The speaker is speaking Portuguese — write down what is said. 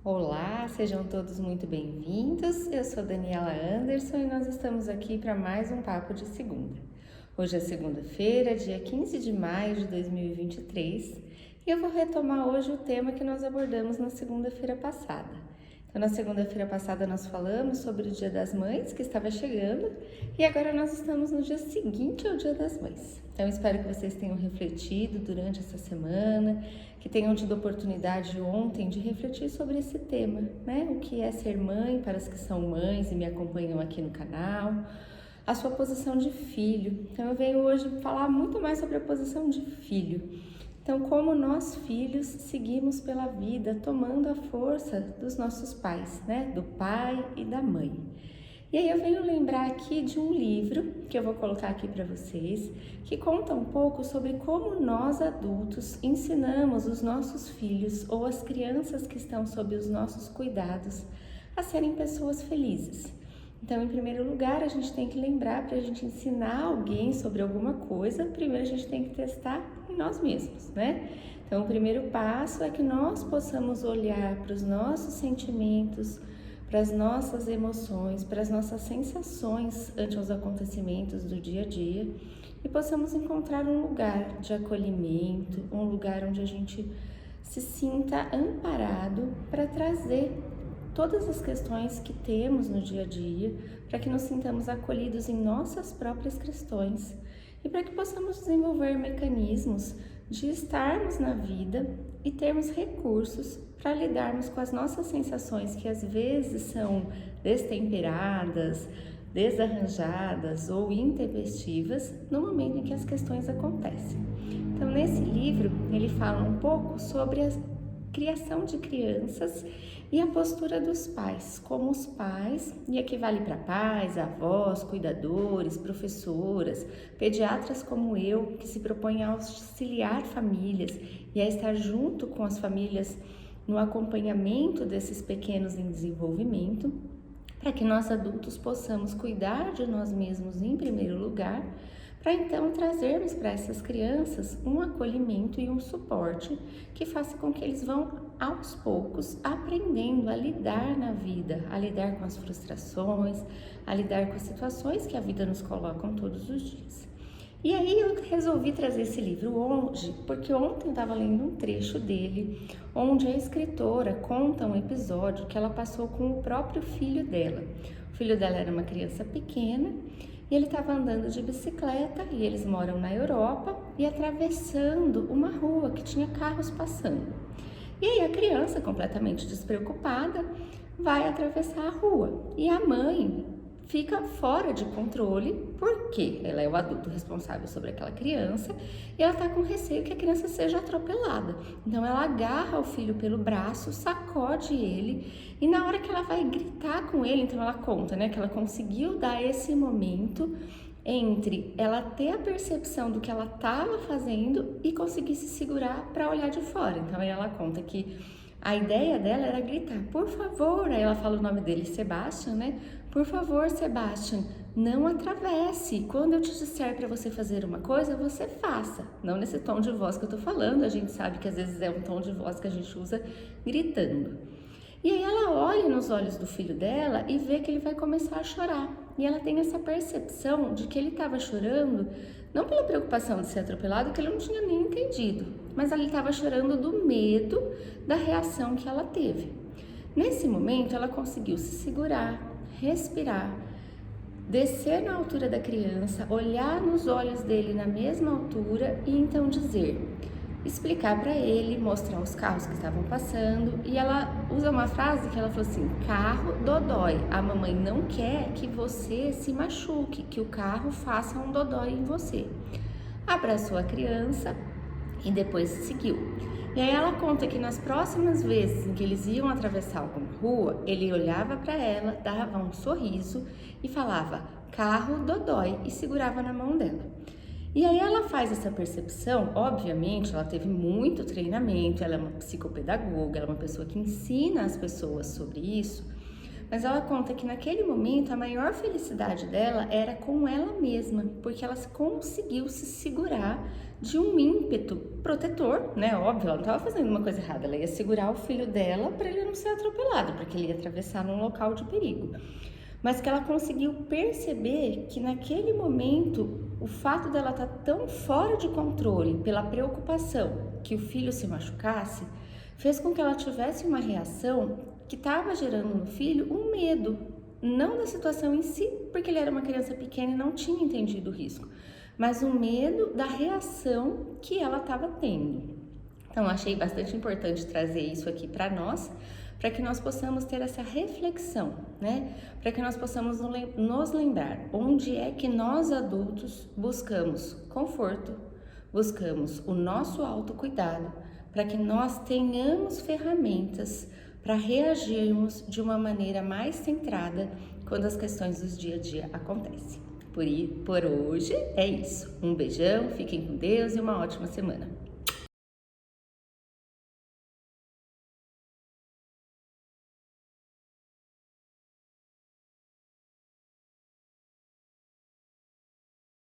Olá, sejam todos muito bem-vindos. Eu sou Daniela Anderson e nós estamos aqui para mais um Papo de Segunda. Hoje é segunda-feira, dia 15 de maio de 2023, e eu vou retomar hoje o tema que nós abordamos na segunda-feira passada. Então, na segunda-feira passada nós falamos sobre o Dia das Mães, que estava chegando, e agora nós estamos no dia seguinte ao Dia das Mães. Então, espero que vocês tenham refletido durante essa semana, que tenham tido oportunidade ontem de refletir sobre esse tema, né? O que é ser mãe para as que são mães e me acompanham aqui no canal, a sua posição de filho. Então, eu venho hoje falar muito mais sobre a posição de filho. Então, como nós filhos seguimos pela vida tomando a força dos nossos pais, né? Do pai e da mãe. E aí eu venho lembrar aqui de um livro que eu vou colocar aqui para vocês, que conta um pouco sobre como nós adultos ensinamos os nossos filhos ou as crianças que estão sob os nossos cuidados a serem pessoas felizes. Então, em primeiro lugar, a gente tem que lembrar, para a gente ensinar alguém sobre alguma coisa, primeiro a gente tem que testar em nós mesmos, né? Então, o primeiro passo é que nós possamos olhar para os nossos sentimentos, para as nossas emoções, para as nossas sensações ante os acontecimentos do dia a dia e possamos encontrar um lugar de acolhimento, um lugar onde a gente se sinta amparado para trazer todas as questões que temos no dia a dia, para que nos sintamos acolhidos em nossas próprias questões e para que possamos desenvolver mecanismos de estarmos na vida e termos recursos para lidarmos com as nossas sensações que às vezes são destemperadas, desarranjadas ou intempestivas no momento em que as questões acontecem. Então, nesse livro, ele fala um pouco sobre a criação de crianças e a postura dos pais, como os pais, e aqui vale para pais, avós, cuidadores, professoras, pediatras como eu, que se propõem a auxiliar famílias e a estar junto com as famílias no acompanhamento desses pequenos em desenvolvimento, para que nós adultos possamos cuidar de nós mesmos em primeiro lugar, para então trazermos para essas crianças um acolhimento e um suporte que faça com que eles vão aos poucos aprendendo a lidar na vida, a lidar com as frustrações, a lidar com as situações que a vida nos coloca todos os dias. E aí eu resolvi trazer esse livro hoje, porque ontem eu estava lendo um trecho dele, onde a escritora conta um episódio que ela passou com o próprio filho dela. O filho dela era uma criança pequena, e ele estava andando de bicicleta, e eles moram na Europa, e atravessando uma rua que tinha carros passando. E aí a criança, completamente despreocupada, vai atravessar a rua. E a mãe fica fora de controle, porque ela é o adulto responsável sobre aquela criança, e ela está com receio que a criança seja atropelada. Então ela agarra o filho pelo braço, sacode ele, e na hora que ela vai gritar com ele, então ela conta, né, que ela conseguiu dar esse momento entre ela ter a percepção do que ela estava fazendo e conseguir se segurar para olhar de fora. Então aí ela conta que a ideia dela era gritar, por favor, aí ela fala o nome dele, Sebastian, né? Por favor, Sebastian, não atravesse. Quando eu te disser para você fazer uma coisa, você faça. Não nesse tom de voz que eu tô falando, a gente sabe que às vezes é um tom de voz que a gente usa gritando. E aí ela olha nos olhos do filho dela e vê que ele vai começar a chorar. E ela tem essa percepção de que ele estava chorando, não pela preocupação de ser atropelado, que ele não tinha nem entendido, mas ele estava chorando do medo da reação que ela teve. Nesse momento, ela conseguiu se segurar, respirar, descer na altura da criança, olhar nos olhos dele na mesma altura e então explicar para ele, mostrar os carros que estavam passando, e ela usa uma frase que ela falou assim, carro dodói, a mamãe não quer que você se machuque, que o carro faça um dodói em você. Abraçou a criança e depois seguiu. E aí ela conta que nas próximas vezes em que eles iam atravessar alguma rua, ele olhava para ela, dava um sorriso e falava, carro dodói, e segurava na mão dela. E aí ela faz essa percepção, obviamente ela teve muito treinamento, ela é uma psicopedagoga, ela é uma pessoa que ensina as pessoas sobre isso, mas ela conta que naquele momento a maior felicidade dela era com ela mesma, porque ela conseguiu se segurar de um ímpeto protetor, né? Óbvio, ela não estava fazendo uma coisa errada, ela ia segurar o filho dela para ele não ser atropelado, porque ele ia atravessar num local de perigo. Mas que ela conseguiu perceber que naquele momento o fato dela estar tão fora de controle pela preocupação que o filho se machucasse fez com que ela tivesse uma reação que estava gerando no filho um medo, não da situação em si, porque ele era uma criança pequena e não tinha entendido o risco, mas um medo da reação que ela estava tendo. Então, achei bastante importante trazer isso aqui para nós, para que nós possamos ter essa reflexão, né? Para que nós possamos nos lembrar onde é que nós adultos buscamos conforto, buscamos o nosso autocuidado, para que nós tenhamos ferramentas para reagirmos de uma maneira mais centrada quando as questões do dia a dia acontecem. Por hoje é isso. Um beijão, fiquem com Deus e uma ótima semana.